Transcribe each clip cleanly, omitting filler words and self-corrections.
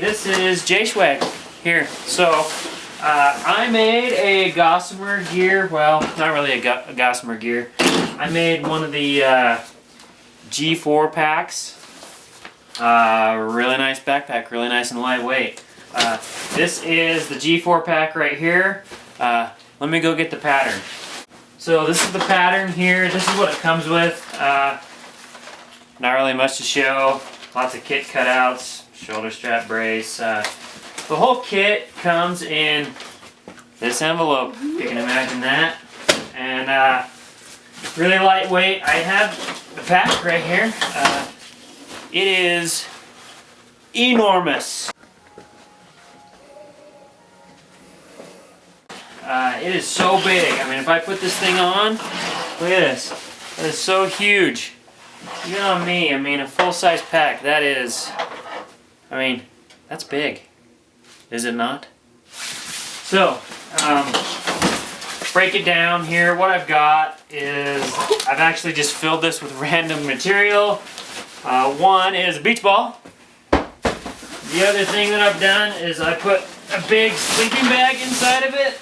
this is J-Swag here. So, I made a Gossamer gear, well, not really a Gossamer gear. I made one of the G4 packs. Really nice backpack, really nice and lightweight. This is the G4 pack right here. Let me go get the pattern. So this is the pattern here. This is what it comes with. Not really much to show. Lots of kit cutouts, shoulder strap brace. The whole kit comes in this envelope. You can imagine that. And really lightweight. I have the pack right here. It is enormous. It is so big. I mean, if I put this thing on, look at this. It is so huge. Even on me, I mean, a full-size pack, that is, I mean, that's big. Is it not? So, break it down here. What I've got is, I've actually just filled this with random material. One is a beach ball. The other thing that I've done is I put a big sleeping bag inside of it.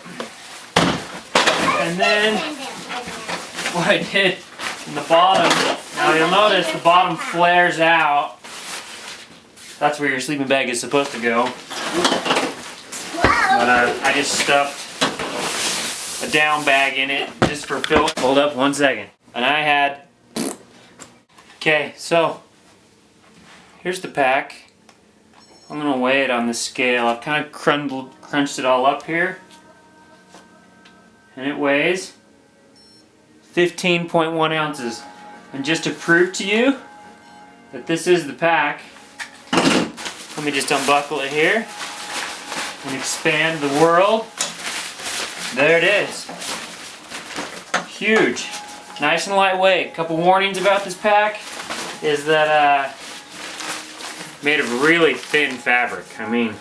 And then what I did in the bottom, now you'll notice the bottom flares out. That's where your sleeping bag is supposed to go. But I just stuffed a down bag in it just for fill. Hold up 1 second. And I had, okay, so here's the pack. I'm gonna weigh it on the scale. I've kind of crunched it all up here. And it weighs 15.1 ounces. And just to prove to you that this is the pack, let me just unbuckle it here and expand the world. There it is. Huge. Nice and lightweight. A couple warnings about this pack is that made of really thin fabric. I mean,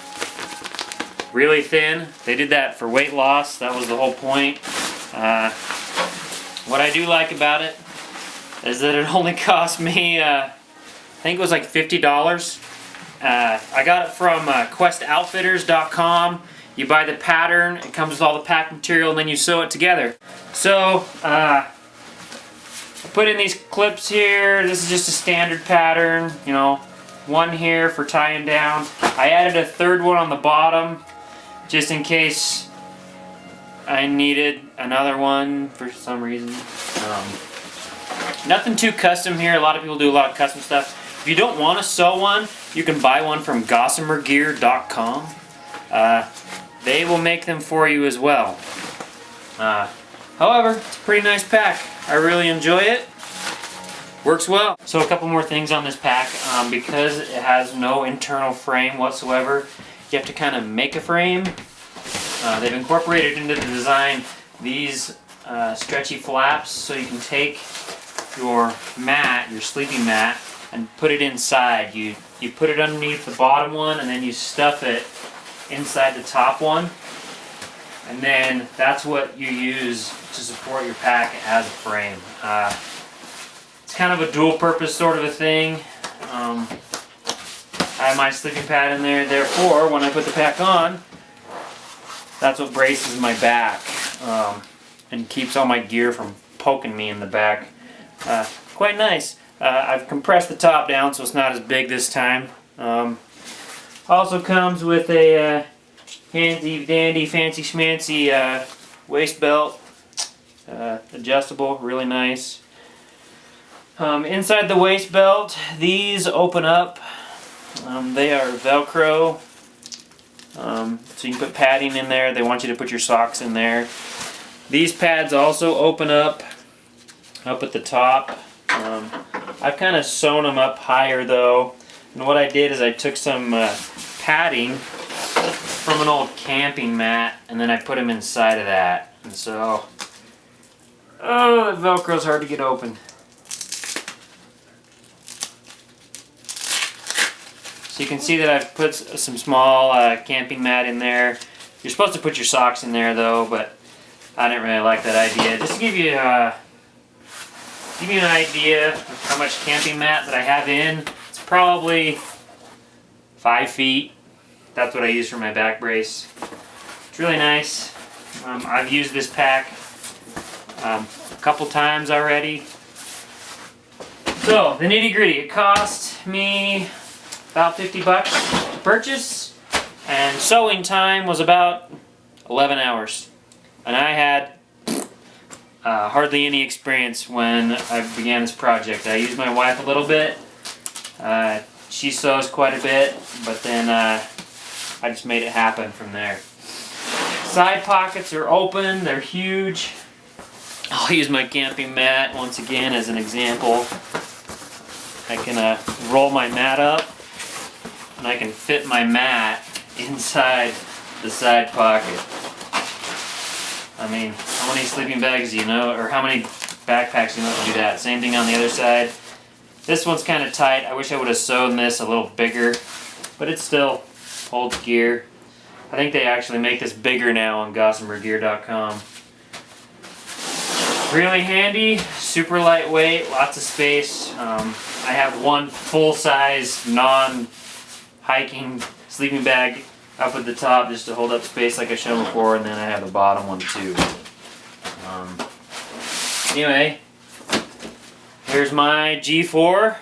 really thin. They did that for weight loss. That was the whole point. What I do like about it is that it only cost me, I think it was like $50. I got it from questoutfitters.com. You buy the pattern, it comes with all the pack material, and then you sew it together. So, I put in these clips here. This is just a standard pattern, you know, one here for tying down. I added a third one on the bottom, just in case I needed another one for some reason. Nothing too custom here. A lot of people do a lot of custom stuff. If you don't want to sew one, you can buy one from gossamergear.com. They will make them for you as well. However, it's a pretty nice pack. I really enjoy it. Works well. So a couple more things on this pack. Because it has no internal frame whatsoever, you have to kind of make a frame. They've incorporated into the design these stretchy flaps, so you can take your mat, your sleeping mat, and put it inside. You put it underneath the bottom one, and then you stuff it inside the top one, and then that's what you use to support your pack as a frame. It's kind of a dual purpose sort of a thing. I have my sleeping pad in there, therefore when I put the pack on, that's what braces my back and keeps all my gear from poking me in the back. Quite nice. I've compressed the top down so it's not as big this time. Also comes with a handy dandy fancy schmancy waist belt. Adjustable, really nice. Inside the waist belt, these open up. They are Velcro. So you can put padding in there. They want you to put your socks in there. These pads also open up at the top. I've kind of sewn them up higher though. And what I did is I took some padding from an old camping mat and then I put them inside of that. And so, oh, that Velcro's hard to get open. So you can see that I've put some small camping mat in there. You're supposed to put your socks in there though, but I didn't really like that idea. Just to give you an idea of how much camping mat that I have in, it's probably 5 feet, That's what I use for my back brace. It's really nice. I've used this pack a couple times already. So, the nitty gritty. It cost me about 50 bucks to purchase, and sewing time was about 11 hours. And I had hardly any experience when I began this project. I used my wife a little bit. She sews quite a bit, but then I just made it happen from there. Side pockets are open, they're huge. I'll use my camping mat once again as an example. I can roll my mat up, and I can fit my mat inside the side pocket. I mean, how many sleeping bags do you know, or how many backpacks do you know to do that? Same thing on the other side. This one's kind of tight. I wish I would have sewn this a little bigger, but it still holds gear. I think they actually make this bigger now on gossamergear.com. Really handy, super lightweight, lots of space. I have one full-size, non-hiking sleeping bag up at the top just to hold up space like I showed before, and then I have the bottom one too. Anyway, here's my G4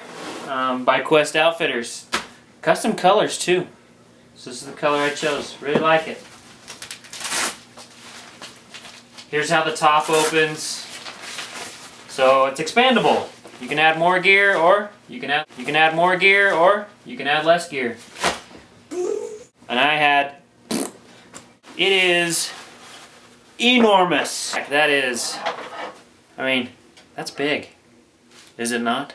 by Quest Outfitters. Custom colors too. So this is the color I chose. Really like it. Here's how the top opens. So it's expandable. You can add more gear, or you can add more gear, or you can add less gear. And it is enormous. That is, I mean, that's big. Is it not?